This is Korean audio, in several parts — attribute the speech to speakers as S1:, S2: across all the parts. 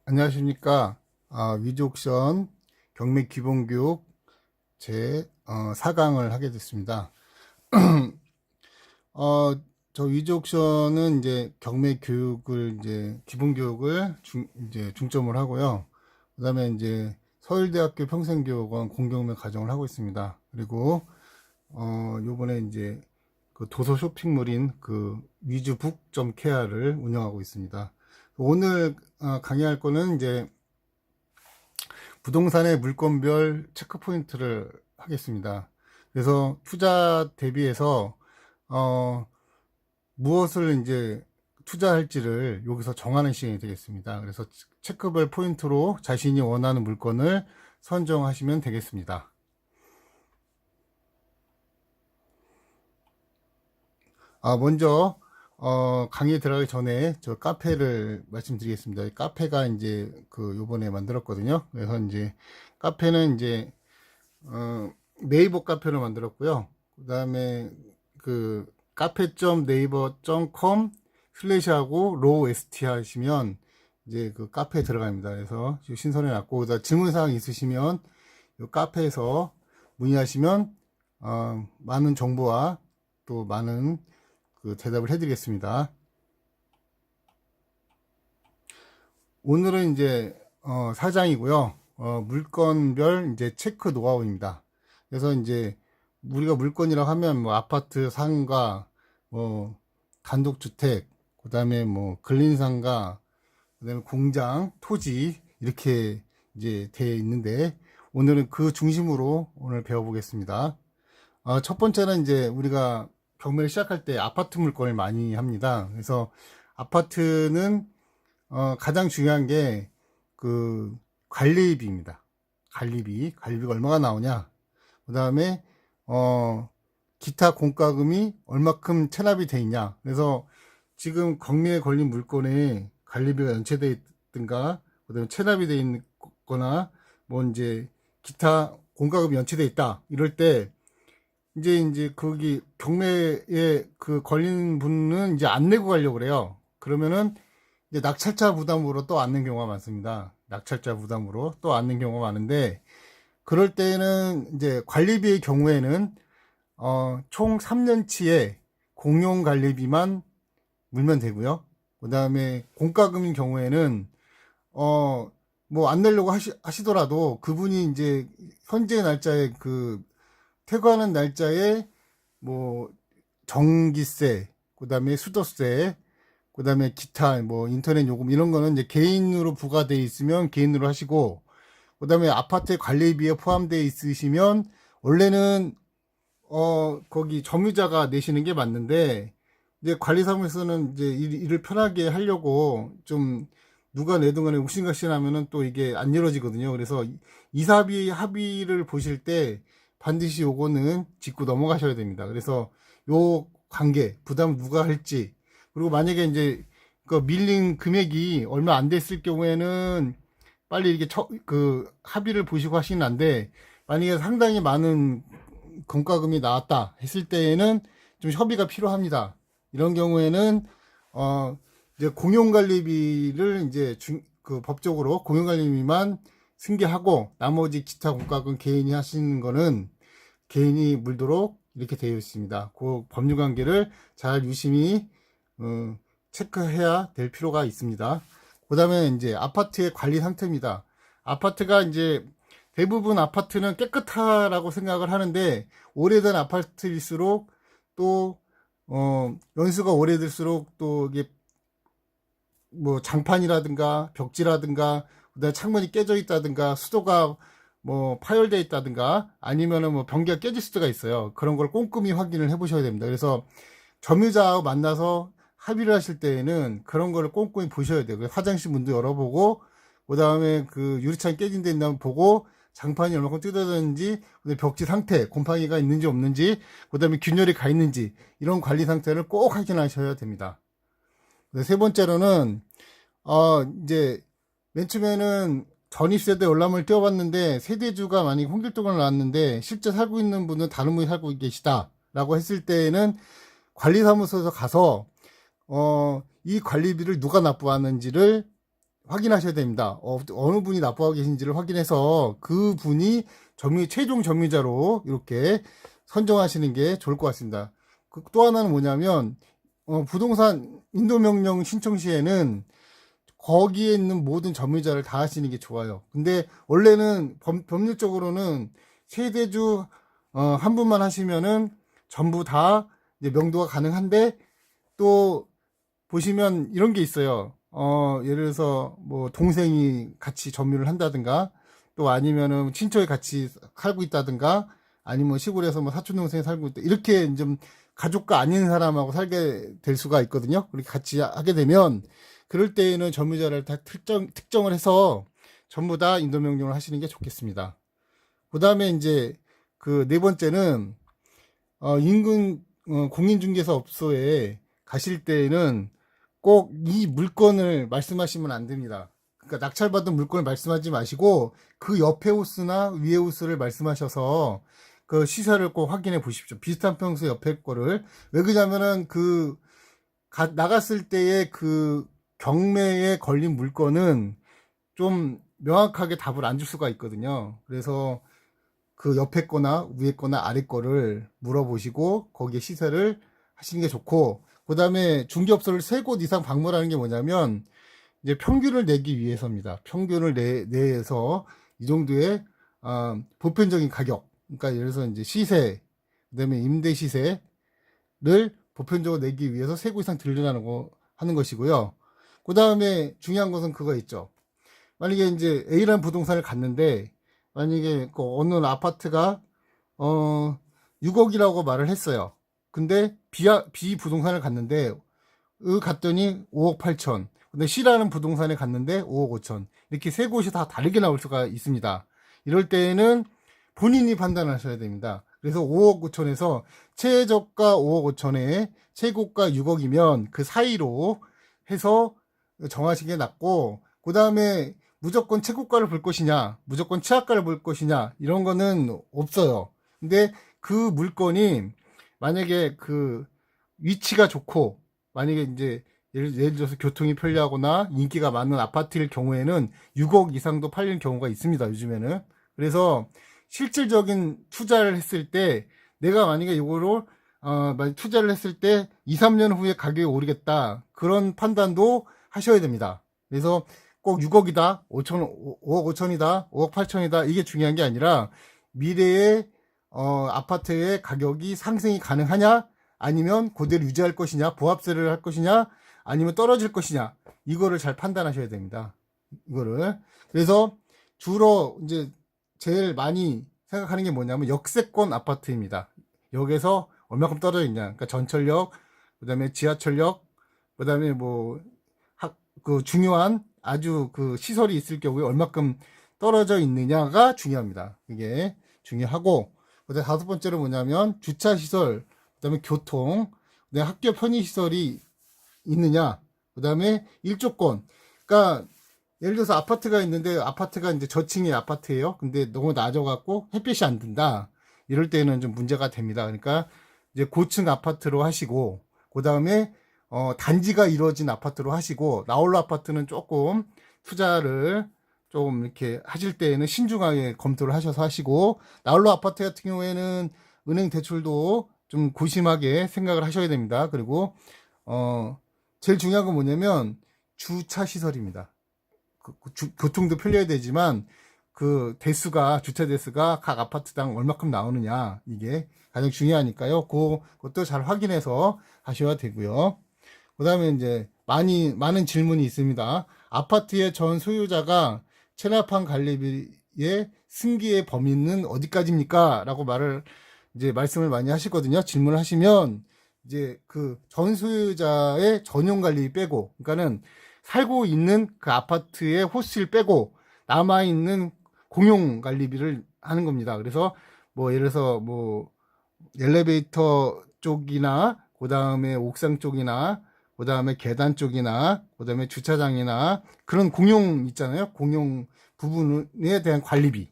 S1: 안녕하십니까. 위즈옥션 경매 기본교육 제 4강을 하게 됐습니다. 저 위즈옥션은 이제 경매 교육을 이제 기본교육을 이제 중점을 하고요. 그 다음에 이제 서울대학교 평생교육원 공경매 과정을 하고 있습니다. 그리고 요번에 이제 그 도서 쇼핑몰인 그 위즈북.kr을 운영하고 있습니다. 오늘 강의할 거는 이제 부동산의 물건별 체크 포인트를 하겠습니다. 그래서 투자 대비해서 무엇을 이제 투자할지를 여기서 정하는 시간이 되겠습니다. 그래서 체크별 포인트로 자신이 원하는 물건을 선정하시면 되겠습니다. 먼저 강의에 들어가기 전에 저 카페를 말씀드리겠습니다. 이 카페가 이제 그 요번에 만들었거든요. 그래서 이제 카페는 이제 네이버 카페로 만들었고요. 그 다음에 그 카페.네이버.com 슬래시하고 로우ST 하시면 이제 그 카페에 들어갑니다. 그래서 신선해 놨고, 그다음 질문사항 있으시면 이 카페에서 문의하시면 많은 정보와 또 많은 그 대답을 해드리겠습니다. 오늘은 이제 4장이고요. 물건별 이제 체크 노하우입니다. 그래서 이제 우리가 물건이라고 하면 뭐 아파트, 상가, 뭐 단독주택, 그 다음에 뭐 근린상가, 그 다음에 공장, 토지 이렇게 이제 되어 있는데, 오늘은 그 중심으로 오늘 배워보겠습니다. 첫 번째는 이제 우리가 경매를 시작할 때 아파트 물건을 많이 합니다. 그래서 아파트는 가장 중요한 게 그 관리비입니다. 관리비가 얼마가 나오냐. 그 다음에 기타 공과금이 얼마큼 체납이 돼 있냐. 그래서 지금 경매에 걸린 물건에 관리비가 연체되어 있든가, 그 다음에 체납이 돼 있거나, 뭐 이제 기타 공과금이 연체되어 있다. 이럴 때 이제 거기 경매에 그 걸린 분은 이제 안 내고 가려고 그래요. 그러면은 이제 낙찰자 부담으로 또 앉는 경우가 많습니다. 낙찰자 부담으로 또 앉는 경우가 많은데, 그럴 때는 이제 관리비의 경우에는 총 3년치의 공용 관리비만 물면 되고요. 그 다음에 공과금인 경우에는 뭐 안 내려고 하시더라도 그분이 이제 현재 날짜에 그 퇴거하는 날짜에 뭐 전기세, 그 다음에 수도세, 그 다음에 기타 뭐 인터넷 요금 이런 거는 이제 개인으로 부과되어 있으면 개인으로 하시고, 그 다음에 아파트 관리비에 포함되어 있으시면 원래는 거기 점유자가 내시는 게 맞는데, 이제 관리사무소는 이제 일을 편하게 하려고 좀 누가 내든 간에 욱신각신하면은 또 이게 안 이루어지거든요. 그래서 이사비 합의를 보실 때 반드시 요거는 짚고 넘어가셔야 됩니다. 그래서 요 관계 부담 누가 할지, 그리고 만약에 이제 그 밀린 금액이 얼마 안 됐을 경우에는 빨리 이렇게 그 합의를 보시고 하시는 안 돼. 만약에 상당히 많은 공과금이 나왔다 했을 때에는 좀 협의가 필요합니다. 이런 경우에는 이제 공용관리비를 이제 그 법적으로 공용관리비만 승계하고 나머지 기타 공과금 개인이 하시는 거는 개인이 물도록 이렇게 되어 있습니다. 그 법률 관계를 잘 유심히 체크해야 될 필요가 있습니다. 그 다음에 이제 아파트의 관리 상태입니다. 아파트가 이제 대부분 아파트는 깨끗하라고 생각을 하는데, 오래된 아파트일수록 또 연수가 오래될수록 또 이게 뭐 장판이라든가 벽지라든가, 그다음에 창문이 깨져 있다든가, 수도가 뭐 파열되어 있다든가, 아니면은 뭐 변기가 깨질 수가 있어요. 그런 걸 꼼꼼히 확인을 해 보셔야 됩니다. 그래서 점유자하고 만나서 합의를 하실 때에는 그런 거를 꼼꼼히 보셔야 돼요. 화장실 문도 열어보고, 그 다음에 그 유리창 깨진 데 있나 보고, 장판이 얼마큼 뜯어졌는지, 벽지 상태, 곰팡이가 있는지 없는지, 그 다음에 균열이 가 있는지, 이런 관리 상태를 꼭 확인하셔야 됩니다. 세 번째로는 이제 맨 처음에는 전입세대 월남을 띄워봤는데 세대주가 만약에 홍길동을 나왔는데 실제 살고 있는 분은 다른 분이 살고 계시다 라고 했을 때에는 관리사무소에서 가서 이 관리비를 누가 납부하는지를 확인하셔야 됩니다. 어느 분이 납부하고 계신지를 확인해서 그 분이 최종 점유자로 이렇게 선정하시는 게 좋을 것 같습니다. 또 하나는 뭐냐면, 부동산 인도명령 신청 시에는 거기에 있는 모든 점유자를 다 하시는 게 좋아요. 근데 원래는 법률적으로는 세대주 한 분만 하시면은 전부 다 이제 명도가 가능한데, 또 보시면 이런 게 있어요. 예를 들어서 뭐 동생이 같이 점유를 한다든가, 또 아니면은 친척이 같이 살고 있다든가, 아니면 시골에서 뭐 사촌 동생이 살고 있다, 이렇게 좀 가족과 아닌 사람하고 살게 될 수가 있거든요. 그렇게 같이 하게 되면 그럴 때에는 점유자를 다 특정을 해서 전부 다 인도명령을 하시는 게 좋겠습니다. 그 다음에 이제 그 네 번째는 인근 공인중개사업소에 가실 때에는 꼭 이 물건을 말씀하시면 안 됩니다. 그러니까 낙찰받은 물건을 말씀하지 마시고 그 옆에 호스나 위에 호스를 말씀하셔서 그 시세를 꼭 확인해 보십시오. 비슷한 평수 옆에 거를. 왜 그러냐면은 나갔을 때의 그 경매에 걸린 물건은 좀 명확하게 답을 안 줄 수가 있거든요. 그래서 그 옆에 거나 위에 거나 아래 거를 물어보시고 거기에 시세를 하시는 게 좋고, 그 다음에 중개업소를 3곳 이상 방문하는 게 뭐냐면 이제 평균을 내기 위해서입니다. 평균을 내서 이 정도의 보편적인 가격, 그러니까 예를 들어서 이제 시세, 그다음에 임대 시세를 보편적으로 내기 위해서 3곳 이상 하는 것이고요. 그 다음에 중요한 것은 그거 있죠. 만약에 이제 A라는 부동산을 갔는데, 만약에 그 어느 아파트가 6억이라고 말을 했어요. 근데 B 부동산을 갔는데 갔더니 5억 8천. 근데 C라는 부동산에 갔는데 5억 5천. 이렇게 3곳이 다 다르게 나올 수가 있습니다. 이럴 때에는 본인이 판단하셔야 됩니다. 그래서 5억 5천에서 최저가 5억 5천에 최고가 6억이면 그 사이로 해서 정하시는 게 낫고, 그 다음에 무조건 최고가를 볼 것이냐, 무조건 최하가를 볼 것이냐, 이런 거는 없어요. 근데 그 물건이 만약에 그 위치가 좋고, 만약에 이제 예를 들어서 교통이 편리하거나 인기가 많은 아파트일 경우에는 6억 이상도 팔리는 경우가 있습니다, 요즘에는. 그래서 실질적인 투자를 했을 때, 내가 만약에 이거를 만약 투자를 했을 때 2, 3년 후에 가격이 오르겠다, 그런 판단도 하셔야 됩니다. 그래서 꼭 6억이다, 5억 5천이다, 5억 8천이다, 이게 중요한 게 아니라 미래의 아파트의 가격이 상승이 가능하냐, 아니면 그대로 유지할 것이냐, 보합세를 할 것이냐, 아니면 떨어질 것이냐, 이거를 잘 판단하셔야 됩니다. 이거를. 그래서 주로 이제 제일 많이 생각하는 게 뭐냐면 역세권 아파트입니다. 여기서 얼마큼 떨어져 있냐. 그러니까 전철역, 그다음에 지하철역, 그다음에 뭐 그 중요한 아주 그 시설이 있을 경우에 얼마큼 떨어져 있느냐가 중요합니다. 이게 중요하고, 그다음에 5번째로 뭐냐면 주차 시설, 그다음에 교통, 그다음에 학교 편의 시설이 있느냐, 그다음에 일조권. 그러니까 예를 들어서 아파트가 있는데 아파트가 이제 저층의 아파트예요. 근데 너무 낮아갖고 햇빛이 안 든다. 이럴 때는 좀 문제가 됩니다. 그러니까 이제 고층 아파트로 하시고, 그 다음에 단지가 이루어진 아파트로 하시고, 나홀로 아파트는 조금 투자를 좀 이렇게 하실 때에는 신중하게 검토를 하셔서 하시고, 나홀로 아파트 같은 경우에는 은행 대출도 좀 고심하게 생각을 하셔야 됩니다. 그리고 제일 중요한 건 뭐냐면 주차 시설입니다. 교통도 편리해야 되지만 그 주차 대수가 각 아파트당 얼마큼 나오느냐, 이게 가장 중요하니까요. 그것도 잘 확인해서 하셔야 되고요. 그 다음에 이제 많은 질문이 있습니다. 아파트의 전 소유자가 체납한 관리비의 승계의 범위는 어디까지입니까? 라고 말씀을 많이 하시거든요. 질문을 하시면 이제 그 전 소유자의 전용 관리비 빼고, 그러니까는 살고 있는 그 아파트의 호스를 빼고 남아있는 공용 관리비를 하는 겁니다. 그래서 뭐 예를 들어서 뭐 엘리베이터 쪽이나, 그 다음에 옥상 쪽이나, 그 다음에 계단 쪽이나, 그 다음에 주차장이나 그런 공용 있잖아요. 공용 부분에 대한 관리비,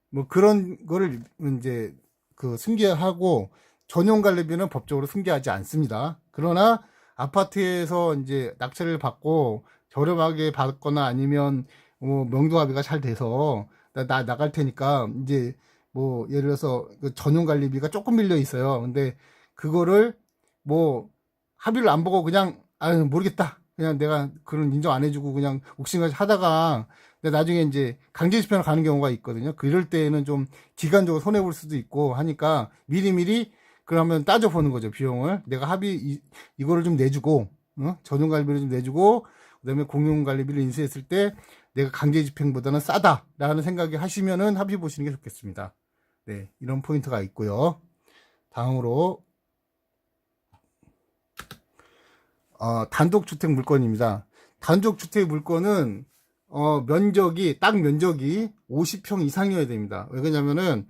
S1: 뭐 그런 거를 이제 그 승계하고, 전용 관리비는 법적으로 승계하지 않습니다. 그러나 아파트에서 이제 낙찰을 받고 저렴하게 받거나 아니면 뭐 명도합의가 잘 돼서 나 나갈 테니까 이제 뭐 예를 들어서 그 전용 관리비가 조금 밀려 있어요. 근데 그거를 뭐 합의를 안 보고 그냥 아 모르겠다. 그냥 내가 그런 인정 안 해주고 그냥 옥신각신 하다가 근데 나중에 이제 강제 집행을 가는 경우가 있거든요. 그럴 때에는 좀 기간적으로 손해 볼 수도 있고 하니까 미리미리 그러면 따져보는 거죠. 비용을 내가 이거를 좀 내주고 전용 관리비를 좀 내주고 그다음에 공용 관리비를 인수했을 때 내가 강제 집행보다는 싸다라는 생각이 하시면은 합의 보시는 게 좋겠습니다. 네, 이런 포인트가 있고요. 다음으로 단독주택 물건입니다. 단독주택 물건은 땅 면적이 50평 이상이어야 됩니다. 왜 그러냐면은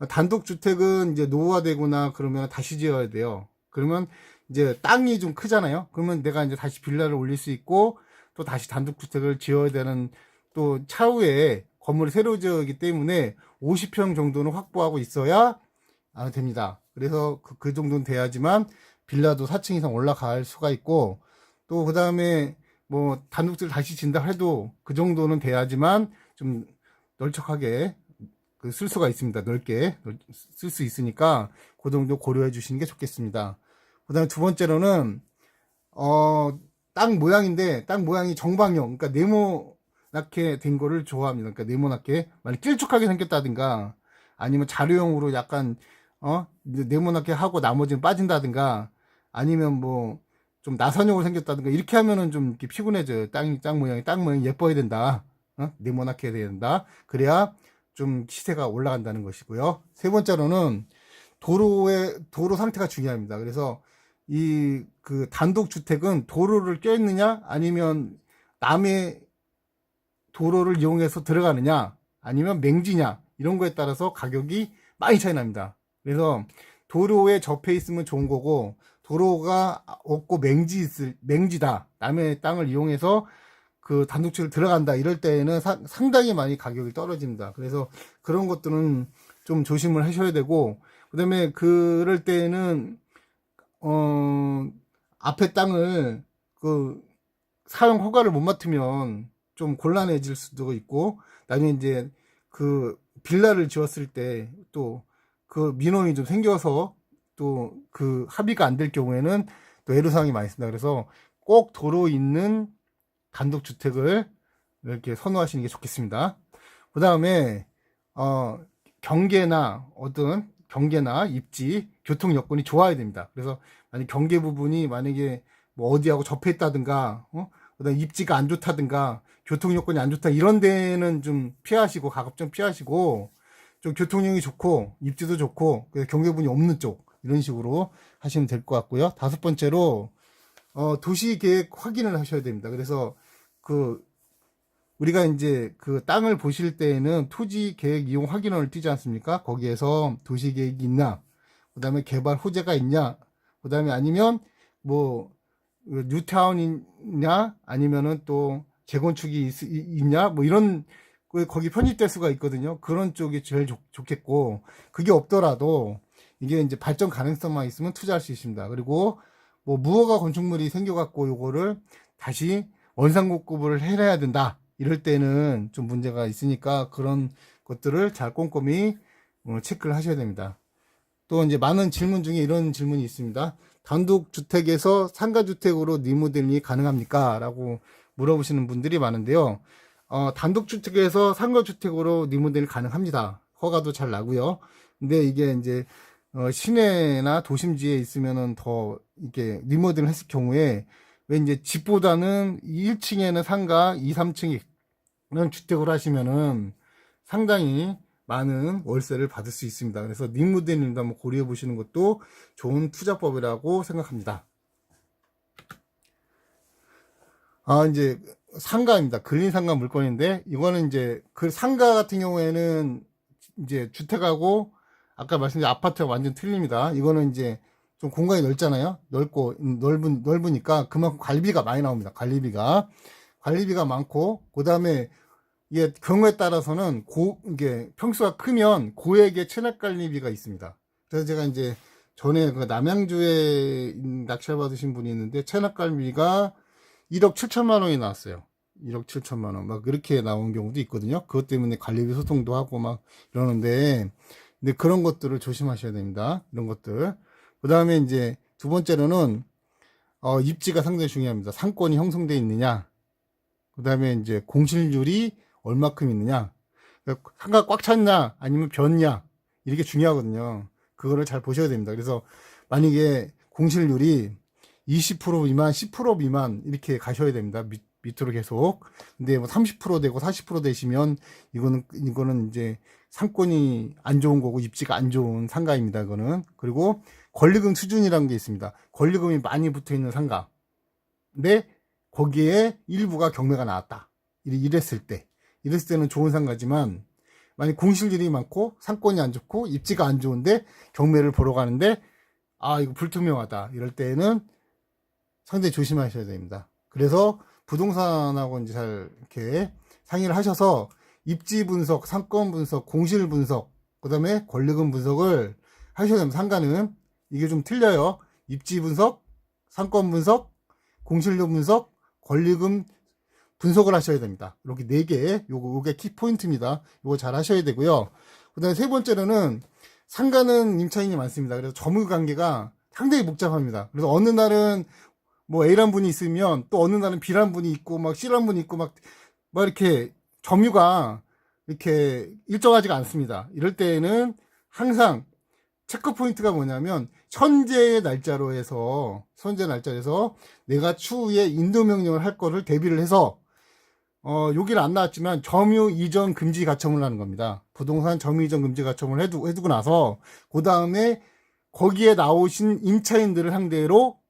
S1: 단독주택은 이제 노후화되거나 그러면 다시 지어야 돼요. 그러면 이제 땅이 좀 크잖아요. 그러면 내가 이제 다시 빌라를 올릴 수 있고 또 다시 단독주택을 지어야 되는 또 차후에 건물을 새로 지어야하기 때문에 50평 정도는 확보하고 있어야 됩니다. 그래서 그 정도는 돼야지만 빌라도 4층 이상 올라갈 수가 있고 또 그 다음에 뭐 단독주택을 다시 진다 해도 그 정도는 돼야지만 좀 널찍하게 쓸 수가 있습니다. 넓게 쓸 수 있으니까 그 정도 고려해 주시는 게 좋겠습니다. 그 다음에 두 번째로는 땅 모양인데 땅 모양이 정방형 그러니까 네모나게 된 거를 좋아합니다. 그러니까 네모나게 만약 길쭉하게 생겼다든가 아니면 자료형으로 약간 네모나게 하고 나머지는 빠진다든가 아니면 뭐 좀 나선형으로 생겼다든가 이렇게 하면은 좀 이렇게 피곤해져요. 땅 모양이 예뻐야 된다. 네모나게 해야 된다. 그래야 좀 시세가 올라간다는 것이고요. 세 번째로는 도로 상태가 중요합니다. 그래서 그 단독주택은 도로를 껴있느냐 아니면 남의 도로를 이용해서 들어가느냐 아니면 맹지냐 이런 거에 따라서 가격이 많이 차이 납니다. 그래서 도로에 접해 있으면 좋은 거고 도로가 없고 맹지다 남의 땅을 이용해서 그 단독주택을 들어간다 이럴 때에는 상당히 많이 가격이 떨어집니다. 그래서 그런 것들은 좀 조심을 하셔야 되고 그 다음에 그럴 때에는 앞에 땅을 그 사용 허가를 못 맡으면 좀 곤란해질 수도 있고 나중에 이제 그 빌라를 지었을 때 또 그 민원이 좀 생겨서 또 그 합의가 안 될 경우에는 또 애로사항이 많이 있습니다. 그래서 꼭 도로 있는 단독주택을 이렇게 선호하시는 게 좋겠습니다. 그 다음에 경계나 입지, 교통 여건이 좋아야 됩니다. 그래서 만약 경계 부분이 만약에 뭐 어디하고 접해 있다든가, 그다음 입지가 안 좋다든가, 교통 여건이 안 좋다 이런 데는 좀 피하시고 가급 좀 피하시고 좀 교통력이 좋고 입지도 좋고 경계 부분이 없는 쪽 이런 식으로 하시면 될 것 같고요. 다섯 번째로 도시계획 확인을 하셔야 됩니다. 그래서 우리가 이제 그 땅을 보실 때에는 토지계획 이용 확인원을 띄지 않습니까? 거기에서 도시계획이 있나, 그 다음에 개발 호재가 있냐, 그 다음에 아니면 뭐 뉴타운이냐, 아니면은 또 재건축이 있냐, 뭐 이런 거기 편입될 수가 있거든요. 그런 쪽이 제일 좋겠고 그게 없더라도 이게 이제 발전 가능성만 있으면 투자할 수 있습니다. 그리고 뭐 무허가 건축물이 생겨갖고 요거를 다시 원상복구를 해야 된다. 이럴 때는 좀 문제가 있으니까 그런 것들을 잘 꼼꼼히 체크를 하셔야 됩니다. 또 이제 많은 질문 중에 이런 질문이 있습니다. 단독주택에서 상가주택으로 리모델링이 가능합니까? 라고 물어보시는 분들이 많은데요. 단독주택에서 상가주택으로 리모델링 가능합니다. 허가도 잘 나고요. 근데 이게 이제 시내나 도심지에 있으면은 더 이렇게 리모델링 했을 경우에 왜 이제 집보다는 1층에는 상가, 2, 3층이 이런 주택으로 하시면은 상당히 많은 월세를 받을 수 있습니다. 그래서 리모델링도 한번 고려해 보시는 것도 좋은 투자법이라고 생각합니다. 이제 상가입니다. 근린 상가 물건인데 이거는 이제 그 상가 같은 경우에는 이제 주택하고 아까 말씀드린 아파트가 완전 틀립니다. 이거는 이제 좀 공간이 넓잖아요. 넓으니까 그만큼 관리비가 많이 나옵니다. 관리비가 많고 그 다음에 이게 경우에 따라서는 이게 평수가 크면 고액의 체납 관리비가 있습니다. 그래서 제가 이제 전에 그 남양주에 낙찰 받으신 분이 있는데 체납 관리비가 1억 7천만 원이 나왔어요. 1억 7천만 원 막 이렇게 나온 경우도 있거든요. 그것 때문에 관리비 소송도 하고 막 이러는데, 근데 그런 것들을 조심하셔야 됩니다. 이런 것들. 그 다음에 이제 두 번째로는 입지가 상당히 중요합니다. 상권이 형성되어 있느냐, 그 다음에 이제 공실률이 얼마큼 있느냐, 그러니까 상가 꽉 찼냐 아니면 비었냐, 이렇게 중요하거든요. 그거를 잘 보셔야 됩니다. 그래서 만약에 공실률이 20% 미만, 10% 미만 이렇게 가셔야 됩니다. 밑으로 계속. 근데 뭐 30% 되고 40% 되시면 이거는 이제 상권이 안 좋은 거고 입지가 안 좋은 상가입니다. 이거는. 그리고 권리금 수준이라는 게 있습니다. 권리금이 많이 붙어 있는 상가. 근데 거기에 일부가 경매가 나왔다. 이랬을 때는 좋은 상가지만, 만약 공실률이 많고 상권이 안 좋고 입지가 안 좋은데 경매를 보러 가는데 이거 불투명하다, 이럴 때는 상당히 조심하셔야 됩니다. 그래서 부동산하고 이제 잘 이렇게 상의를 하셔서 입지 분석, 상권 분석, 공실 분석, 그 다음에 권리금 분석을 하셔야 됩니다. 상가는 이게 좀 틀려요. 입지 분석, 상권 분석, 공실률 분석, 권리금 분석을 하셔야 됩니다. 이렇게 4개, 요게 키포인트입니다. 요거 잘 하셔야 되고요. 그 다음에 세 번째로는 상가는 임차인이 많습니다. 그래서 점유 관계가 상당히 복잡합니다. 그래서 어느 날은 뭐 A란 분이 있으면 또 어느 날은 B란 분이 있고 막 C란 분이 있고 막 이렇게 점유가 이렇게 일정하지가 않습니다. 이럴 때에는 항상 체크 포인트가 뭐냐면 현재의 날짜로 해서 내가 추후에 인도 명령을 할 거를 대비를 해서 여기는 안 나왔지만 점유 이전 금지 가처분을 하는 겁니다. 부동산 점유 이전 금지 가처분을 해두고 나서 그 다음에 거기에 나오신 임차인들을 상대로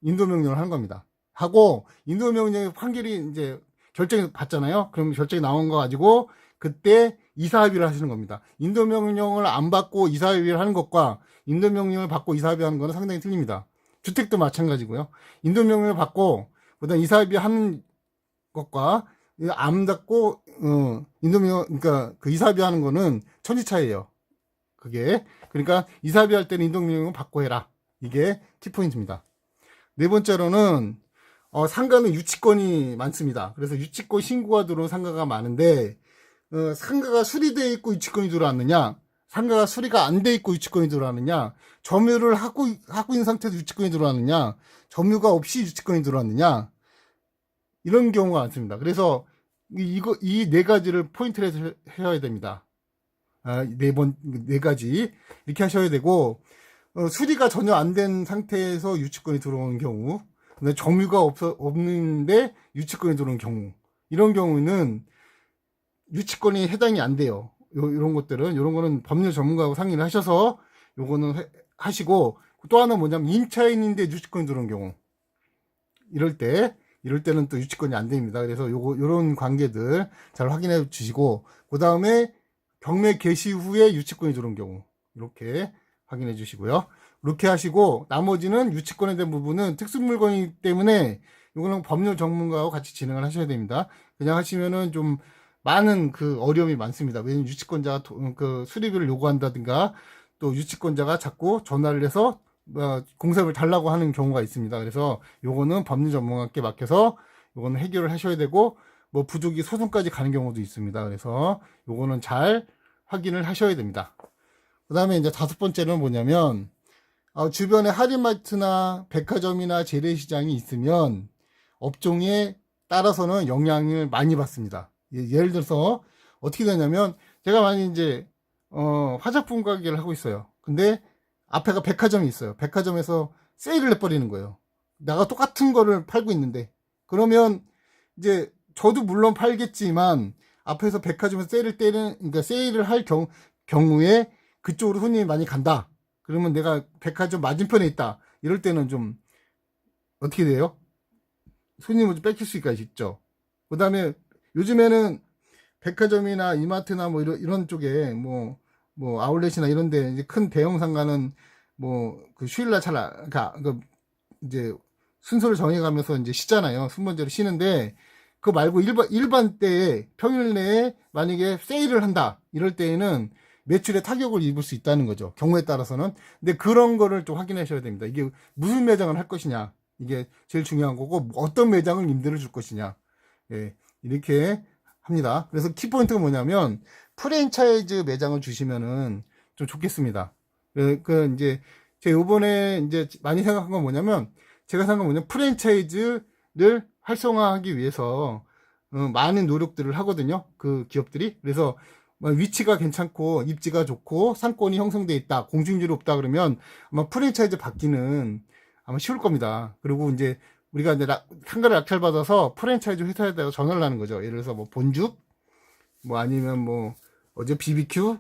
S1: 인도 명령을 하는 겁니다. 하고 인도 명령의 판결이 이제 결정이 받잖아요. 그럼 결정이 나온 거 가지고 그때 이사합의를 하시는 겁니다. 인도 명령을 안 받고 이사합의를 하는 것과 인도 명령을 받고 이사합의 하는 거는 상당히 틀립니다. 주택도 마찬가지고요. 인도 명령을 받고 그다음 이사합의 하는 것과 안 받고 인도 명령, 그러니까 그 이사합의 하는 거는 천지 차이예요. 그게. 그러니까 이사합의 할 때는 인도 명령을 받고 해라. 이게 키포인트입니다. 네 번째로는 상가는 유치권이 많습니다. 그래서 유치권 신고가 들어온 상가가 많은데 상가가 수리되어 있고 유치권이 들어왔느냐, 상가가 수리가 안 돼 있고 유치권이 들어왔느냐, 점유를 하고 있는 상태에서 유치권이 들어왔느냐, 점유가 없이 유치권이 들어왔느냐, 이런 경우가 많습니다. 그래서 이 네 가지를 포인트를 해야 됩니다. 네 가지 이렇게 하셔야 되고, 수리가 전혀 안 된 상태에서 유치권이 들어오는 경우, 근데 점유가 없는데 유치권이 들어오는 경우, 이런 경우는 유치권이 해당이 안 돼요. 이런 거는 법률 전문가하고 상의를 하셔서 요거는 하시고, 또 하나 뭐냐면 임차인인데 유치권이 들어오는 경우, 이럴 때는 또 유치권이 안 됩니다. 그래서 요런 관계들 잘 확인해 주시고, 그 다음에 경매 개시 후에 유치권이 들어온 경우, 이렇게 확인해 주시고요. 이렇게 하시고, 나머지는 유치권에 대한 부분은 특수물건이기 때문에 이거는 법률 전문가하고 같이 진행을 하셔야 됩니다. 그냥 하시면은 좀 많은 그 어려움이 많습니다. 왜냐면 유치권자가 그 수리비를 요구한다든가, 또 유치권자가 자꾸 전화를 해서 공사비를 달라고 하는 경우가 있습니다. 그래서 요거는 법률 전문가께 맡겨서 요거는 해결을 하셔야 되고, 뭐 부족이 소송까지 가는 경우도 있습니다. 그래서 요거는 잘 확인을 하셔야 됩니다. 그 다음에 이제 5번째는 뭐냐면, 주변에 할인마트나 백화점이나 재래시장이 있으면 업종에 따라서는 영향을 많이 받습니다. 예를 들어서 어떻게 되냐면, 제가 만약 이제 화장품 가게를 하고 있어요. 근데 앞에가 백화점이 있어요. 백화점에서 세일을 해버리는 거예요. 내가 똑같은 거를 팔고 있는데, 그러면 이제 저도 물론 팔겠지만 앞에서 백화점에서 그러니까 세일을 할 경우에 그쪽으로 손님이 많이 간다. 그러면 내가 백화점 맞은편에 있다. 이럴 때는 좀 어떻게 돼요? 손님을 좀 뺏길 수가 있죠. 그 다음에 요즘에는 백화점이나 이마트나 뭐 이런 쪽에 뭐 아울렛이나 이런데 이제 큰 대형 상가는 뭐 그 휴일날 이제 순서를 정해가면서 이제 쉬잖아요. 순번제로 쉬는데, 그거 말고 일반 때에 평일 내에 만약에 세일을 한다, 이럴 때에는 매출에 타격을 입을 수 있다는 거죠. 경우에 따라서는. 근데 그런 거를 좀 확인하셔야 됩니다. 이게 무슨 매장을 할 것이냐, 이게 제일 중요한 거고, 어떤 매장을 임대를 줄 것이냐. 예. 이렇게 합니다. 그래서 키포인트가 뭐냐면 프랜차이즈 매장을 주시면은 좀 좋겠습니다. 이제 제가 요번에 이제 많이 생각한 건 뭐냐면, 제가 생각한 건 뭐냐면 프랜차이즈를 활성화하기 위해서 많은 노력들을 하거든요. 그 기업들이. 그래서 위치가 괜찮고 입지가 좋고 상권이 형성돼 있다, 공중률이 없다 그러면 아마 프랜차이즈 받기는 아마 쉬울 겁니다. 그리고 이제 우리가 이제 상가를 낙찰받아서 프랜차이즈 회사에다가 전화를 하는 거죠. 예를 들어서 뭐 본죽, 뭐 아니면 뭐 어제 BBQ,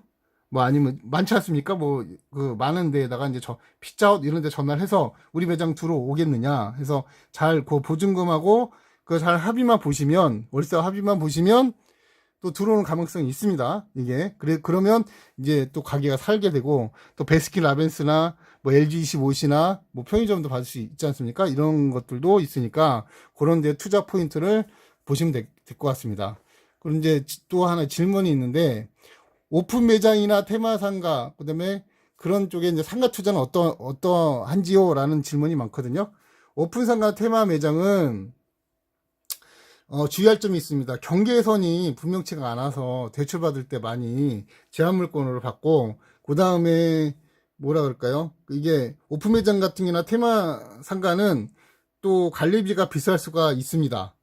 S1: 뭐 아니면 많지 않습니까? 뭐 그 많은 데에다가 이제 피자헛 이런 데 전화를 해서 우리 매장 들어오겠느냐 해서 잘 그 보증금하고 그 잘 합의만 보시면, 월세 합의만 보시면 또 들어오는 가능성이 있습니다. 이게 그러면 이제 또 가게가 살게 되고, 또 베스킨라빈스나 뭐 LG25나 뭐 편의점도 받을 수 있지 않습니까? 이런 것들도 있으니까 그런 데 투자 포인트를 보시면 될 것 같습니다. 그럼 이제 또 하나 질문이 있는데, 오픈 매장이나 테마상가, 그다음에 그런 쪽에 이제 상가 투자는 어떠한지요? 라는 질문이 많거든요. 오픈 상가 테마 매장은 주의할 점이 있습니다. 경계선이 분명치가 않아서 대출받을 때 많이 제한물건으로 받고, 그 다음에 뭐라 그럴까요? 이게 오픈 매장 같은 경우나 테마 상가는 또 관리비가 비쌀 수가 있습니다.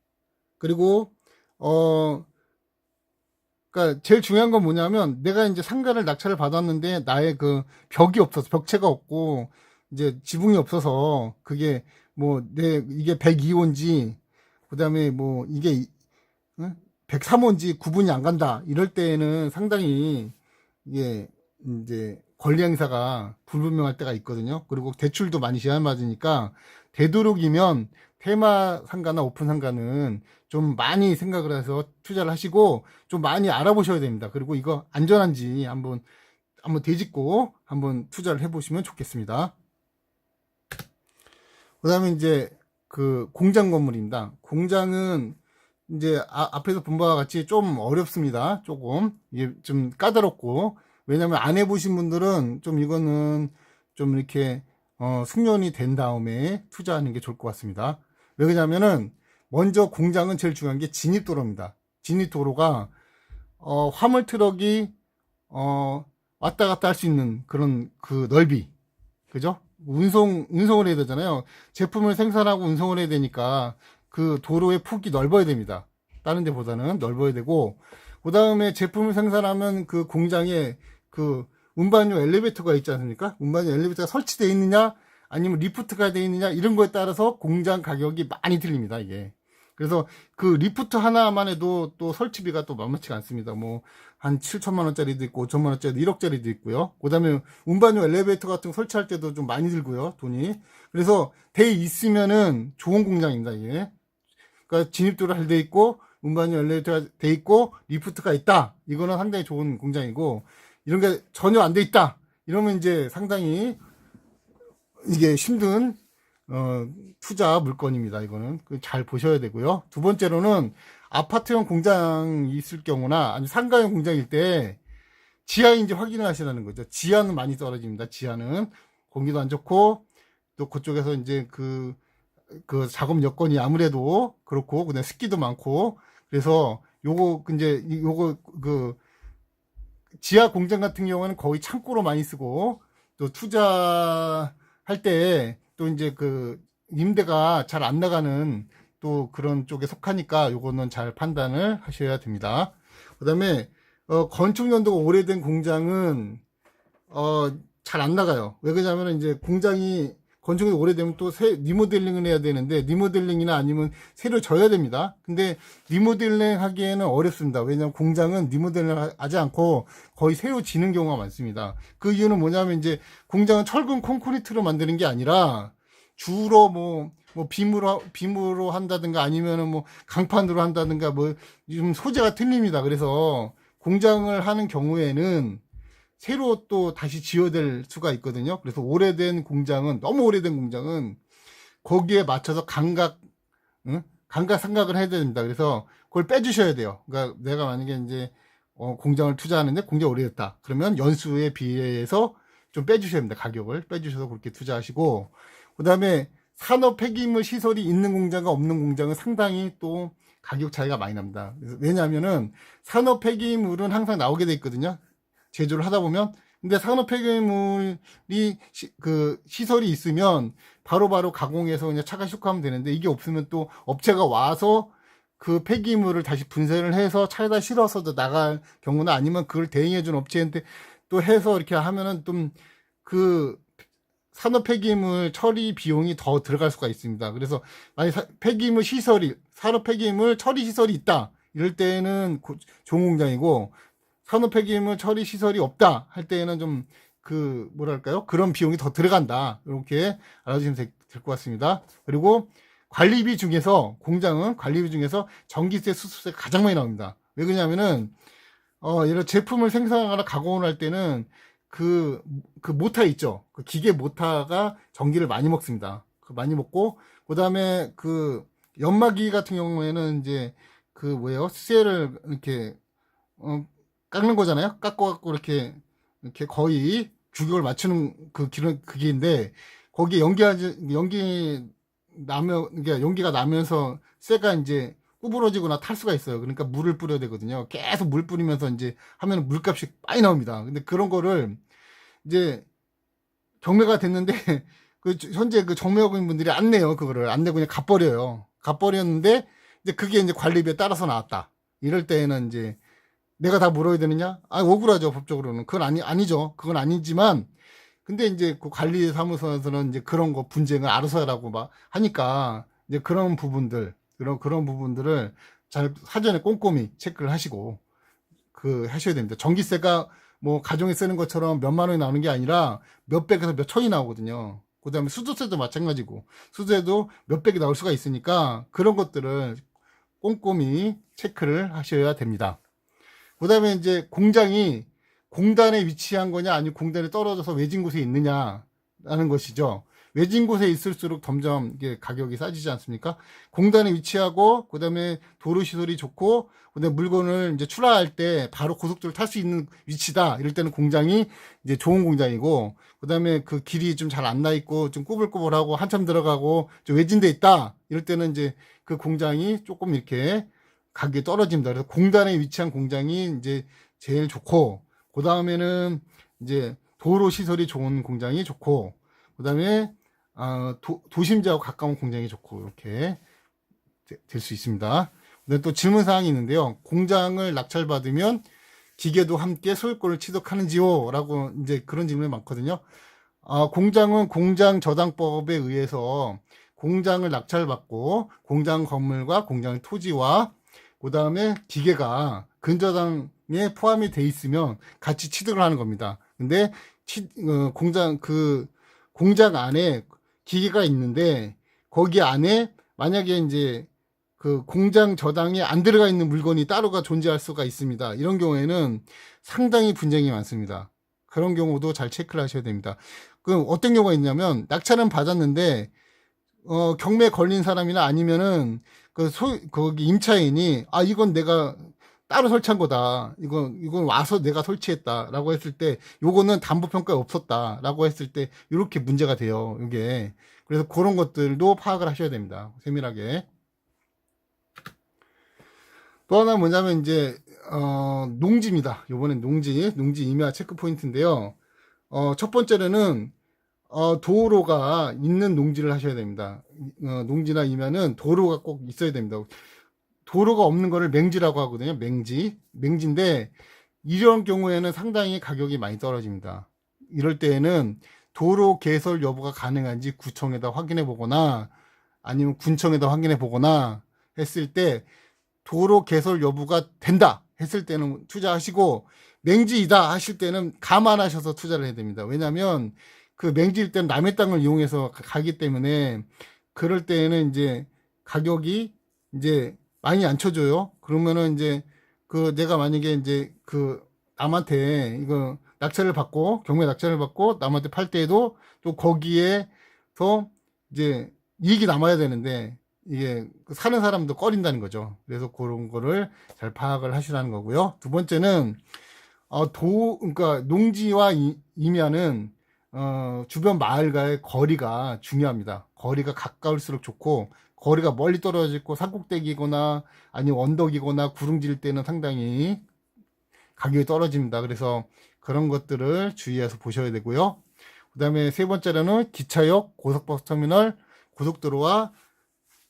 S1: 그리고 그러니까 제일 중요한 건 뭐냐면, 내가 이제 상가를 낙찰을 받았는데 나의 그 벽이 없어서, 벽체가 없고 이제 지붕이 없어서, 그게 뭐 이게 102호인지 그다음에 뭐 이게 103호인지 구분이 안 간다, 이럴 때에는 상당히 이게 이제 권리 행사가 불분명할 때가 있거든요. 그리고 대출도 많이 제한받으니까 되도록이면 테마 상가나 오픈 상가는 좀 많이 생각을 해서 투자를 하시고 좀 많이 알아보셔야 됩니다. 그리고 이거 안전한지 한번 되짚고 한번 투자를 해보시면 좋겠습니다. 그 다음에 이제 그 공장 건물입니다. 공장은 이제 앞에서 본 바와 같이 좀 어렵습니다. 조금 이게 좀 까다롭고, 왜냐면 안 해보신 분들은 좀 이거는 좀 이렇게 숙련이 된 다음에 투자하는 게 좋을 것 같습니다. 왜 그러냐면은 먼저 공장은 제일 중요한 게 진입도로입니다. 진입도로가 화물 트럭이 왔다 갔다 할 수 있는 그런 그 넓이, 그죠? 운송을 해야 되잖아요. 제품을 생산하고 운송을 해야 되니까 그 도로의 폭이 넓어야 됩니다. 다른 데보다는 넓어야 되고, 그 다음에 제품을 생산하면 그 공장에 그 운반용 엘리베이터가 있지 않습니까? 운반용 엘리베이터가 설치되어 있느냐 아니면 리프트가 되어 있느냐, 이런 거에 따라서 공장 가격이 많이 틀립니다, 이게. 그래서 그 리프트 하나만 해도 또 설치비가 또 만만치가 않습니다. 뭐 한 7천만 원짜리도 있고 5천만 원짜리도 1억짜리도 있고요. 그다음에 운반용 엘리베이터 같은 거 설치할 때도 좀 많이 들고요, 돈이. 그래서 돼 있으면은 좋은 공장입니다, 이게. 그러니까 진입도로 잘 돼 있고 운반용 엘리베이터가 돼 있고 리프트가 있다, 이거는 상당히 좋은 공장이고, 이런 게 전혀 안 돼 있다 이러면 이제 상당히 이게 힘든 투자 물건입니다. 이거는 잘 보셔야 되고요. 두 번째로는 아파트형 공장이 있을 경우나 아니면 상가형 공장일 때 지하인지 확인을 하시라는 거죠. 지하는 많이 떨어집니다. 지하는 공기도 안 좋고, 또 그쪽에서 이제 그 작업 여건이 아무래도 그렇고, 그다음에 습기도 많고, 그래서 요거 그 지하 공장 같은 경우는 거의 창고로 많이 쓰고, 또 투자할 때 또 이제 그 임대가 잘 안 나가는 또 그런 쪽에 속하니까 요거는 잘 판단을 하셔야 됩니다. 그다음에 건축 연도가 오래된 공장은 잘 안 나가요. 왜 그러냐면 이제 공장이 건축이 오래되면 또 리모델링을 해야 되는데, 리모델링이나 아니면 새로 져야 됩니다. 근데 리모델링 하기에는 어렵습니다. 왜냐하면 공장은 리모델링을 하지 않고 거의 새로 지는 경우가 많습니다. 그 이유는 뭐냐면, 이제 공장은 철근 콘크리트로 만드는 게 아니라 주로 뭐 빔으로 한다든가 아니면은 뭐 강판으로 한다든가 뭐 좀 소재가 틀립니다. 그래서 공장을 하는 경우에는 새로 또 다시 지어야 될 수가 있거든요. 그래서 너무 오래된 공장은 거기에 맞춰서 감각상각을 해야 됩니다. 그래서 그걸 빼주셔야 돼요. 그러니까 내가 만약에 이제 공장을 투자하는데 공장이 오래됐다, 그러면 연수에 비해서 좀 빼주셔야 됩니다. 가격을 빼주셔서 그렇게 투자하시고, 그 다음에 산업 폐기물 시설이 있는 공장과 없는 공장은 상당히 또 가격 차이가 많이 납니다. 왜냐하면은 산업 폐기물은 항상 나오게 돼 있거든요. 제조를 하다 보면. 근데 산업 폐기물이 그 시설이 있으면 바로바로 가공해서 그냥 차가 슉 하면 되는데, 이게 없으면 또 업체가 와서 그 폐기물을 다시 분쇄를 해서 차에다 실어서 나갈 경우나, 아니면 그걸 대행해준 업체한테 또 해서 이렇게 하면은 좀 그 산업 폐기물 처리 비용이 더 들어갈 수가 있습니다. 그래서 만약 폐기물 시설이, 산업 폐기물 처리 시설이 있다 이럴 때는 좋은 공장이고, 산업 폐기물 처리 시설이 없다 할 때에는 좀 그 뭐랄까요, 그런 비용이 더 들어간다, 이렇게 알아주시면 될 것 같습니다. 그리고 관리비 중에서, 공장은 관리비 중에서 전기세, 수수세가 가장 많이 나옵니다. 왜 그러냐면은 이런 제품을 생산하거나 가공을 할 때는 그 모터 있죠. 그 기계 모터가 전기를 많이 먹습니다. 많이 먹고, 그 다음에 그 연마기 같은 경우에는 이제 그 뭐예요? 쇠를 이렇게 깎는 거잖아요. 깎아갖고 이렇게 거의 규격을 맞추는 그 기능, 그게인데, 거기에 연기가 나면서 쇠가 이제 구부러지거나 탈 수가 있어요. 그러니까 물을 뿌려야 되거든요. 계속 물 뿌리면서 이제 하면 물값이 많이 나옵니다. 근데 그런 거를 이제 경매가 됐는데 그 현재 그 정매업인 분들이 안 내요. 그거를 안 내고 그냥 갚버려요. 갚버렸는데 이제 그게 이제 관리비에 따라서 나왔다. 이럴 때에는 이제 내가 다 물어야 되느냐? 아, 억울하죠, 법적으로는. 그건 아니죠. 그건 아니지만, 근데 이제 그 관리사무소에서는 이제 그런 거 분쟁을 알아서 하라고 막 하니까, 이제 그런 부분들을 잘 사전에 꼼꼼히 체크를 하시고, 하셔야 됩니다. 전기세가 뭐 가정에 쓰는 것처럼 몇만 원이 나오는 게 아니라 몇백에서 몇 천이 나오거든요. 그 다음에 수도세도 마찬가지고, 수도세도 몇백이 나올 수가 있으니까, 그런 것들을 꼼꼼히 체크를 하셔야 됩니다. 그 다음에 이제 공장이 공단에 위치한 거냐, 아니면 공단에 떨어져서 외진 곳에 있느냐라는 것이죠. 외진 곳에 있을수록 점점 이게 가격이 싸지지 않습니까? 공단에 위치하고, 그 다음에 도로 시설이 좋고, 그 다음에 물건을 이제 출하할 때 바로 고속도로를 탈 수 있는 위치다, 이럴 때는 공장이 이제 좋은 공장이고, 그 다음에 그 길이 좀 잘 안 나 있고, 좀 꾸불꾸불하고, 한참 들어가고, 좀 외진돼 있다, 이럴 때는 이제 그 공장이 조금 이렇게 가격이 떨어집니다. 그래서 공단에 위치한 공장이 이제 제일 좋고, 그 다음에는 이제 도로 시설이 좋은 공장이 좋고, 그 다음에 도심지하고 가까운 공장이 좋고, 이렇게 될 수 있습니다. 근데 또 질문 사항이 있는데요. 공장을 낙찰받으면 기계도 함께 소유권을 취득하는지요? 라고 이제 그런 질문이 많거든요. 공장은 공장저당법에 의해서 공장을 낙찰받고, 공장 건물과 공장 토지와 그 다음에 기계가 근저당에 포함이 돼 있으면 같이 취득을 하는 겁니다. 근데 공장 안에 기계가 있는데, 거기 안에 만약에 이제 그 공장 저당에 안 들어가 있는 물건이 따로가 존재할 수가 있습니다. 이런 경우에는 상당히 분쟁이 많습니다. 그런 경우도 잘 체크를 하셔야 됩니다. 그 어떤 경우가 있냐면, 낙찰은 받았는데 경매 걸린 사람이나 아니면은 거기 임차인이, 이건 내가 따로 설치한 거다, 이건 와서 내가 설치했다라고 했을 때, 요거는 담보평가에 없었다라고 했을 때 이렇게 문제가 돼요, 이게. 그래서 그런 것들도 파악을 하셔야 됩니다, 세밀하게. 또 하나 뭐냐면 이제 농지입니다. 요번엔 농지 임야 체크 포인트인데요. 첫 번째로는 도로가 있는 농지를 하셔야 됩니다. 농지나 임야는 도로가 꼭 있어야 됩니다. 도로가 없는 거를 맹지라고 하거든요. 맹지인데, 이런 경우에는 상당히 가격이 많이 떨어집니다. 이럴 때에는 도로 개설 여부가 가능한지 구청에다 확인해 보거나, 아니면 군청에다 확인해 보거나 했을 때, 도로 개설 여부가 된다 했을 때는 투자하시고, 맹지이다 하실 때는 감안하셔서 투자를 해야 됩니다. 왜냐하면 그 맹지일 때는 남의 땅을 이용해서 가기 때문에, 그럴 때에는 이제 가격이 이제 많이 안 쳐줘요. 그러면은 이제 내가 만약에 이제 남한테 이거 낙찰을 받고, 경매 낙찰을 받고 남한테 팔 때에도 또 거기에서 이제 이익이 남아야 되는데, 이게 사는 사람도 꺼린다는 거죠. 그래서 그런 거를 잘 파악을 하시라는 거고요. 두 번째는 그러니까 농지와 임야는 주변 마을과의 거리가 중요합니다. 거리가 가까울수록 좋고, 거리가 멀리 떨어져 있고 산꼭대기거나 아니면 언덕이거나 구릉질 때는 상당히 가격이 떨어집니다. 그래서 그런 것들을 주의해서 보셔야 되고요. 그 다음에 세 번째로는 기차역, 고속버스터미널, 고속도로와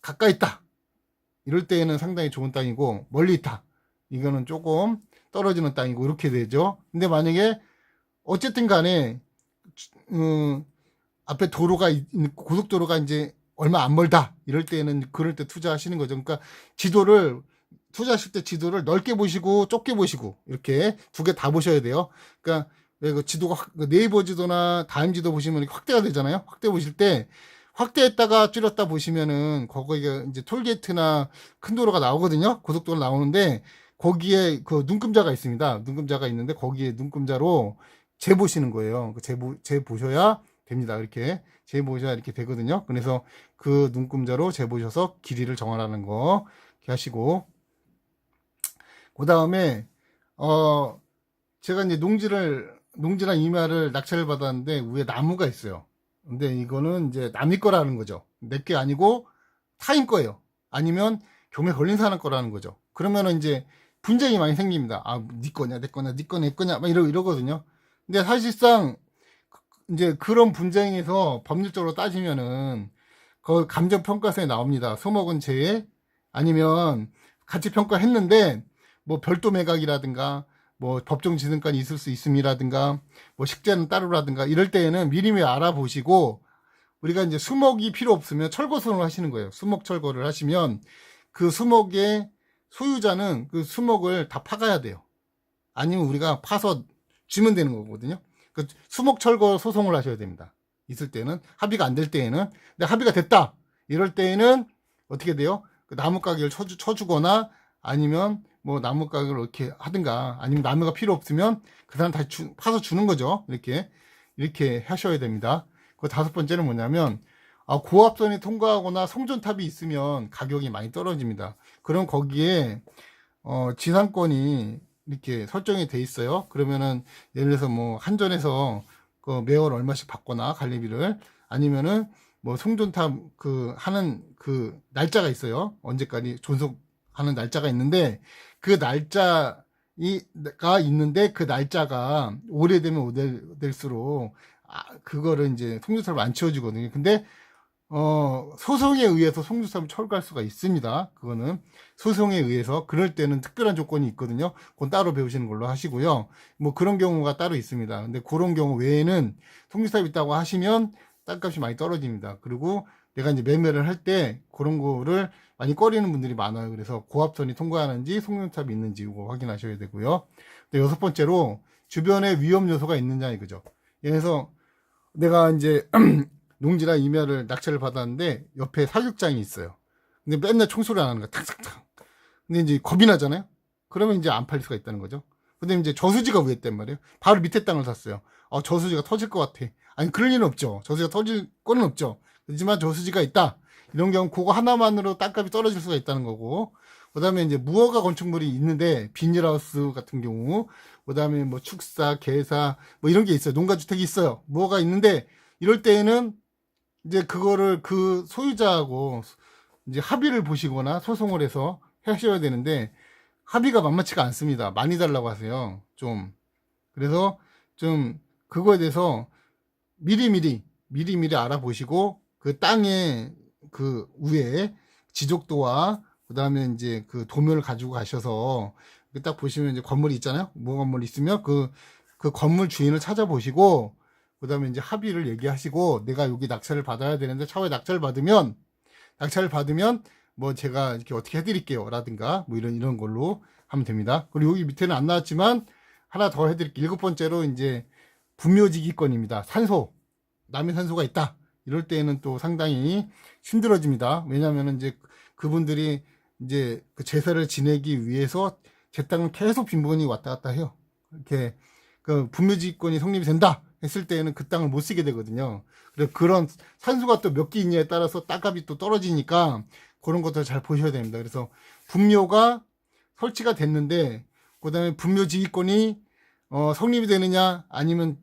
S1: 가까이 있다. 이럴 때에는 상당히 좋은 땅이고, 멀리 있다. 이거는 조금 떨어지는 땅이고 이렇게 되죠. 근데 만약에 어쨌든 간에 앞에 도로가 고속도로가 이제 얼마 안 멀다 이럴 때는 그럴 때 투자하시는 거죠. 그러니까 지도를 투자하실 때 지도를 넓게 보시고 좁게 보시고 이렇게 두 개 다 보셔야 돼요. 그러니까 왜 그 지도가 네이버 지도나 다임 지도 보시면 이렇게 확대가 되잖아요. 확대 보실 때 확대했다가 줄였다 보시면은 거기가 이제 톨게이트나 큰 도로가 나오거든요. 고속도로 나오는데 거기에 그 눈금자가 있습니다. 눈금자가 있는데 거기에 눈금자로 재보시는 거예요. 재보셔야 됩니다. 이렇게 재보셔야 이렇게 되거든요. 그래서 그 눈금자로 재보셔서 길이를 정하라는 거 이렇게 하시고, 그 다음에 제가 이제 농지랑 임야를 낙찰을 받았는데 위에 나무가 있어요. 근데 이거는 이제 남의 거라는 거죠. 내 게 아니고 타인 거예요. 아니면 경매 걸린 사람 거라는 거죠. 그러면은 이제 분쟁이 많이 생깁니다. 아, 네 거냐, 내 거냐, 네 거냐, 내 거냐, 막 이러거든요. 근데 사실상 이제 그런 분쟁에서 법률적으로 따지면은 그 감정평가서에 나옵니다. 소목은 제외, 아니면 같이 평가했는데 뭐 별도 매각이라든가 뭐 법정 지승까지 있을 수 있음이라든가 뭐 식재는 따로라든가 이럴 때에는 미리미리 알아보시고, 우리가 이제 수목이 필요 없으면 철거선을 하시는 거예요. 수목 철거를 하시면 그 수목의 소유자는 그 수목을 다 파가야 돼요. 아니면 우리가 파서 주면 되는 거거든요. 그 수목 철거 소송을 하셔야 됩니다. 있을 때는 합의가 안 될 때에는. 근데 합의가 됐다 이럴 때에는 어떻게 돼요? 그 나무 가격을 쳐주거나 아니면 뭐 나무 가격을 이렇게 하든가, 아니면 나무가 필요 없으면 그 사람 다시 파서 주는 거죠. 이렇게 하셔야 됩니다. 그 다섯 번째는 뭐냐면, 고압선이 통과하거나 송전탑이 있으면 가격이 많이 떨어집니다. 그럼 거기에 지상권이 이렇게 설정이 돼 있어요. 그러면은 예를 들어서 뭐 한전에서 그 매월 얼마씩 받거나 관리비를, 아니면은 뭐 송전탑 그 하는 그 날짜가 있어요. 언제까지 존속하는 날짜가 있는데 그 날짜가 있는데 그 날짜가 오래되면 오래될수록 그거를 이제 송전탑을 안 치워주거든요. 근데 소송에 의해서 송전탑을 철거할 수가 있습니다. 그거는 소송에 의해서. 그럴 때는 특별한 조건이 있거든요. 그건 따로 배우시는 걸로 하시고요. 뭐 그런 경우가 따로 있습니다. 근데 그런 경우 외에는 송전탑이 있다고 하시면 땅값이 많이 떨어집니다. 그리고 내가 이제 매매를 할 때 그런 거를 많이 꺼리는 분들이 많아요. 그래서 고압선이 통과하는지 송전탑이 있는지 이거 확인하셔야 되고요. 여섯 번째로 주변에 위험 요소가 있느냐 이거죠. 그래서 내가 이제 농지나 임야를 낙찰을 받았는데 옆에 사육장이 있어요. 근데 맨날 총소리 안 하는 거야. 탁탁탁. 근데 이제 겁이 나잖아요. 그러면 이제 안 팔릴 수가 있다는 거죠. 근데 이제 저수지가 위에 있단 말이에요. 바로 밑에 땅을 샀어요. 저수지가 터질 것 같아. 아니, 그럴 리는 없죠. 저수지가 터질 거는 없죠. 하지만 저수지가 있다. 이런 경우 그거 하나만으로 땅값이 떨어질 수가 있다는 거고, 그 다음에 이제 무허가 건축물이 있는데 비닐하우스 같은 경우, 그 다음에 뭐 축사, 개사 뭐 이런 게 있어요. 농가주택이 있어요. 무허가 있는데 이럴 때에는 이제 그거를 그 소유자하고 이제 합의를 보시거나 소송을 해서 하셔야 되는데 합의가 만만치가 않습니다. 많이 달라고 하세요. 좀. 그래서 좀 그거에 대해서 미리미리 알아보시고 그 땅에 그 위에 지적도와 그 다음에 이제 그 도면을 가지고 가셔서 딱 보시면 이제 건물이 있잖아요. 뭐 건물 있으면 그 건물 주인을 찾아보시고 그 다음에 이제 합의를 얘기하시고, 내가 여기 낙찰을 받아야 되는데 차후에 낙찰을 받으면 뭐 제가 이렇게 어떻게 해드릴게요 라든가 뭐 이런 걸로 하면 됩니다. 그리고 여기 밑에는 안 나왔지만 하나 더 해드릴게요. 일곱 번째로 이제 분묘지기권입니다. 남의 산소가 있다. 이럴 때에는 또 상당히 힘들어집니다. 왜냐하면 이제 그분들이 이제 그 제사를 지내기 위해서 제 땅을 계속 빈번히 왔다 갔다 해요. 이렇게 그 분묘지기권이 성립이 된다 했을 때에는 그 땅을 못 쓰게 되거든요. 그래서 그런 산소가 또 몇 개 있냐에 따라서 땅값이 또 떨어지니까 그런 것들 잘 보셔야 됩니다. 그래서 분묘가 설치가 됐는데 그 다음에 분묘지기권이 성립이 되느냐 아니면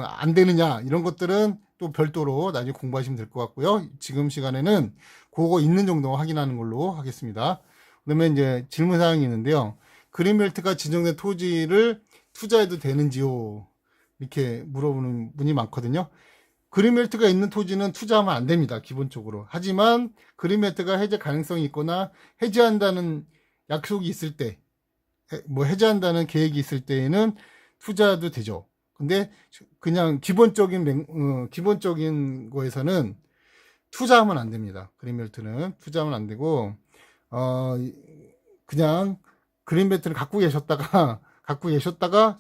S1: 안 되느냐 이런 것들은 또 별도로 나중에 공부하시면 될 것 같고요. 지금 시간에는 그거 있는 정도 확인하는 걸로 하겠습니다. 그다음에 이제 질문 사항이 있는데요. 그린벨트가 지정된 토지를 투자해도 되는지요? 이렇게 물어보는 분이 많거든요. 그린벨트가 있는 토지는 투자하면 안 됩니다. 기본적으로. 하지만 그린벨트가 해제 가능성이 있거나 해제한다는 약속이 있을 때, 뭐 해제한다는 계획이 있을 때에는 투자도 되죠. 근데 그냥 기본적인 거에서는 투자하면 안 됩니다. 그린벨트는 투자하면 안 되고, 그냥 그린벨트를 갖고 계셨다가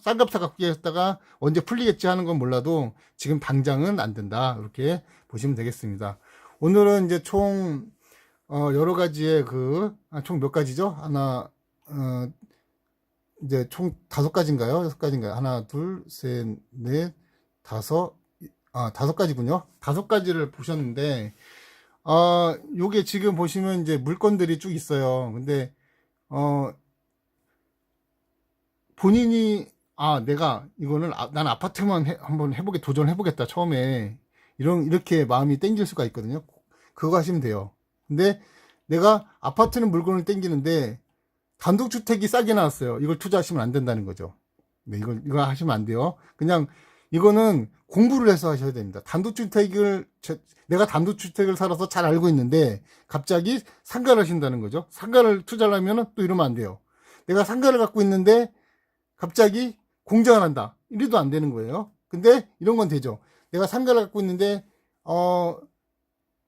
S1: 싼 값에 갖고 계셨다가 언제 풀리겠지 하는 건 몰라도 지금 당장은 안 된다. 이렇게 보시면 되겠습니다. 오늘은 이제 총 여러 가지의 총 몇 가지죠? 이제 총 5가지인가요? 6가지인가요? 하나, 둘, 셋, 넷, 다섯, 5가지군요. 5가지를 보셨는데, 요게 지금 보시면 이제 물건들이 쭉 있어요. 근데, 본인이, 내가 이거는, 난 아파트만 한번 도전해보겠다. 처음에. 이렇게 마음이 땡길 수가 있거든요. 그거 하시면 돼요. 근데 내가 아파트는 물건을 땡기는데, 단독주택이 싸게 나왔어요. 이걸 투자하시면 안 된다는 거죠. 네, 이거 하시면 안 돼요. 그냥 이거는 공부를 해서 하셔야 됩니다. 내가 단독주택을 살아서 잘 알고 있는데 갑자기 상가를 하신다는 거죠. 상가를 투자를 하면은 또 이러면 안 돼요. 내가 상가를 갖고 있는데 갑자기 공장을 한다. 이래도 안 되는 거예요. 근데 이런 건 되죠. 내가 상가를 갖고 있는데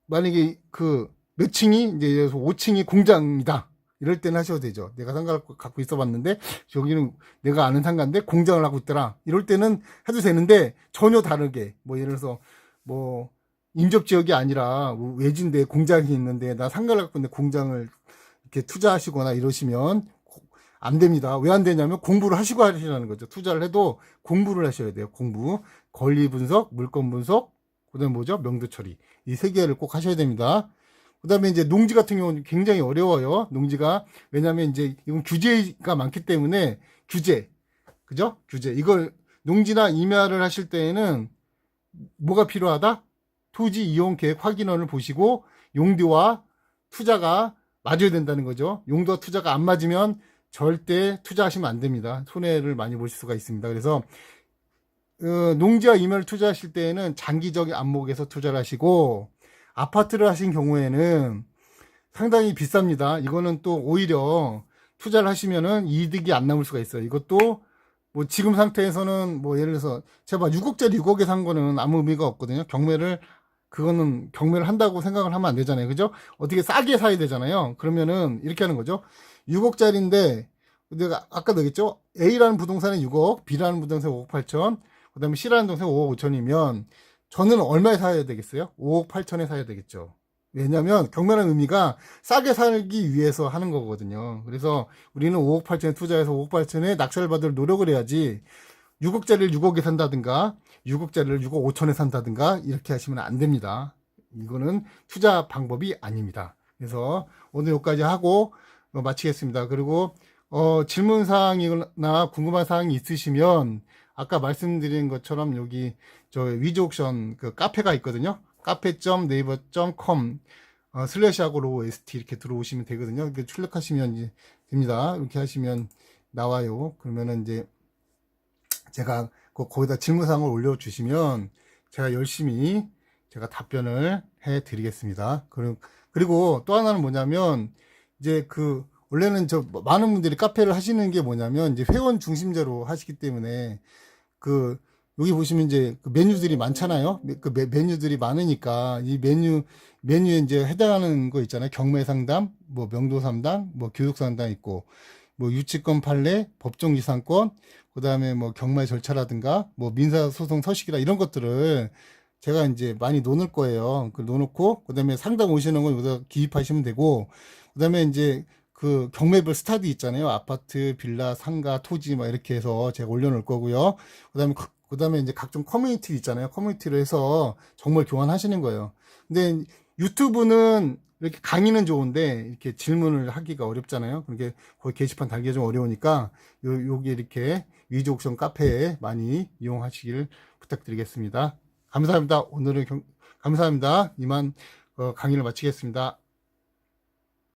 S1: 만약에 몇 층이 이제 5층이 공장이다. 이럴 때는 하셔도 되죠. 내가 상가를 갖고 있어 봤는데, 여기는 내가 아는 상가인데 공장을 하고 있더라. 이럴 때는 해도 되는데, 전혀 다르게, 예를 들어서, 임접지역이 아니라, 외진데 공장이 있는데, 나 상가를 갖고 있는데 공장을 이렇게 투자하시거나 이러시면 안 됩니다. 왜 안 되냐면 공부를 하시고 하시라는 거죠. 투자를 해도 공부를 하셔야 돼요. 공부. 권리 분석, 물건 분석, 그 다음에 뭐죠? 명도 처리. 이 3개를 꼭 하셔야 됩니다. 그 다음에 이제 농지 같은 경우는 굉장히 어려워요. 농지가. 왜냐면 이제 이건 규제가 많기 때문에 그죠? 규제. 이걸 농지나 임야를 하실 때에는 뭐가 필요하다? 토지 이용 계획 확인원을 보시고 용도와 투자가 맞아야 된다는 거죠. 용도와 투자가 안 맞으면 절대 투자하시면 안 됩니다. 손해를 많이 보실 수가 있습니다. 그래서 농지와 임야를 투자하실 때에는 장기적인 안목에서 투자를 하시고, 아파트를 하신 경우에는 상당히 비쌉니다. 이거는 또 오히려 투자를 하시면은 이득이 안 남을 수가 있어요. 이것도 지금 상태에서는 예를 들어서 제가 6억짜리 6억에 산 거는 아무 의미가 없거든요. 그거는 경매를 한다고 생각을 하면 안 되잖아요. 그죠? 어떻게 싸게 사야 되잖아요. 그러면은 이렇게 하는 거죠. 6억짜리인데 내가 아까도 얘기했죠. A라는 부동산은 6억, B라는 부동산은 5억 8천, 그 다음에 C라는 부동산은 5억 5천이면 저는 얼마에 사야 되겠어요? 5억 8천에 사야 되겠죠. 왜냐면 경매라는 의미가 싸게 살기 위해서 하는 거거든요. 그래서 우리는 5억 8천에 투자해서 5억 8천에 낙찰을 받을 노력을 해야지 6억짜리를 6억에 산다든가 6억짜리를 6억 5천에 산다든가 이렇게 하시면 안 됩니다. 이거는 투자 방법이 아닙니다. 그래서 오늘 여기까지 하고 마치겠습니다. 그리고 질문 사항이나 궁금한 사항이 있으시면 아까 말씀드린 것처럼 여기 위즈옥션 카페가 있거든요. 카페.네이버.com /하고로 ST 이렇게 들어오시면 되거든요. 이렇게 출력하시면 이제 됩니다. 이렇게 하시면 나와요. 그러면은 이제 제가 거기다 질문사항을 올려주시면 제가 열심히 답변을 해 드리겠습니다. 그리고 또 하나는 뭐냐면 이제 원래는 많은 분들이 카페를 하시는 게 뭐냐면 이제 회원 중심제로 하시기 때문에 여기 보시면 이제 메뉴들이 많잖아요. 메뉴들이 많으니까 이 메뉴에 이제 해당하는 거 있잖아요. 경매 상담, 명도 상담, 교육 상담 있고, 유치권 판례, 법정지상권, 그 다음에 경매 절차라든가, 민사소송 서식이라 이런 것들을 제가 이제 많이 놓을 거예요. 놓고, 그 다음에 상담 오시는 건 여기다 기입하시면 되고, 그 다음에 이제 경매별 스타디 있잖아요. 아파트, 빌라, 상가, 토지, 이렇게 해서 제가 올려놓을 거고요. 그 다음에 이제 각종 커뮤니티 있잖아요. 커뮤니티를 해서 정말 교환하시는 거예요. 근데 유튜브는 이렇게 강의는 좋은데 이렇게 질문을 하기가 어렵잖아요. 그러니까 거기 게시판 달기가 좀 어려우니까 여기 이렇게 위즈옥션 카페에 많이 이용하시길 부탁드리겠습니다. 감사합니다. 감사합니다. 이만 강의를 마치겠습니다.